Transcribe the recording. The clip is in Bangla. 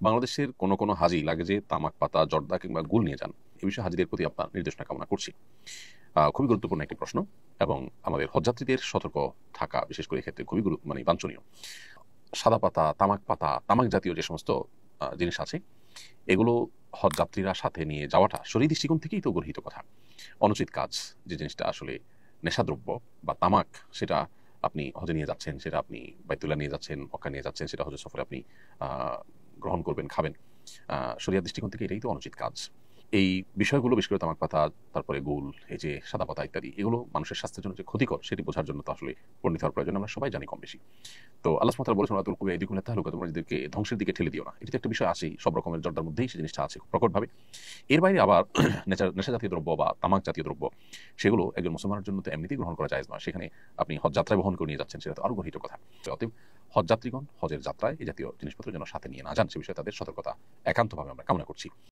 বাংলাদেশের কোনো হাজি লাগে যে তামাক পাতা, জর্দা কিংবা গুল নিয়ে যান। এ বিষয়ে হাজিদের প্রতি আপনার নির্দেশনা কামনা করছি। খুবই গুরুত্বপূর্ণ একটি প্রশ্ন এবং আমাদের হজযাত্রীদের সতর্ক থাকা বিশেষ করে এক্ষেত্রে খুবই বাঞ্ছনীয়। সাদা পাতা, তামাক পাতা, তামাক জাতীয় যে সমস্ত জিনিস আছে এগুলো হজযাত্রীরা সাথে নিয়ে যাওয়াটা শরীর দৃষ্টিকোণ থেকেই তো গর্হিত কথা। অনুচিত কাজ। যে জিনিসটা আসলে নেশাদ্রব্য বা তামাক, সেটা আপনি হজে নিয়ে যাচ্ছেন, সেটা আপনি বাইতুল্লাহ নিয়ে যাচ্ছেন, মক্কা নিয়ে যাচ্ছেন, সেটা হজের সফরে আপনি গ্রহণ করবেন, খাবেন। শরিয়ার দৃষ্টিকোণ থেকে এটাই তো অনুচিত কাজ। এই বিষয়গুলো বিশেষ করে তামাক পাতা, তারপরে গুল, এই যে সাদা পাতা ইত্যাদি, এগুলো মানুষের স্বাস্থ্যের জন্য যে ক্ষতিকর সেটি বোঝার জন্য তো আসলে পণ্ডিত হওয়ার প্রয়োজন আমরা সবাই জানি কম বেশি। তো আল্লাহ সুবহানাহু ওয়া তাআলা বলেছেন, "ওয়া তুলকু বিআইদিকুম ইলা তাহলুকা", তোমরা নিজেদেরকে ধ্বংসের দিকে ঠেলে দিও না। এটা তো একটা বিষয় আছেই, সব রকমের জর্দার মধ্যেই সেই জিনিসটা আছে খুব প্রকটভাবে। এর বাইরে আবার নেশা জাতীয় দ্রব্য বা তামাক জাতীয় দ্রব্য, সেগুলো একজন মুসলমানের জন্য তো এমনিতেই গ্রহণ করা জায়েজ নয়। সেখানে আপনি হজ যাত্রায় বহন করে নিয়ে যাচ্ছেন, সেটা তো আরো গর্হিত কথা। অতএব হজযাত্রীগণ হজের যাত্রায় এই জাতীয় জিনিসপত্র যেন সাথে নিয়ে না যান, সে বিষয়ে তাদের সতর্কতা একান্তভাবে আমরা কামনা করছি।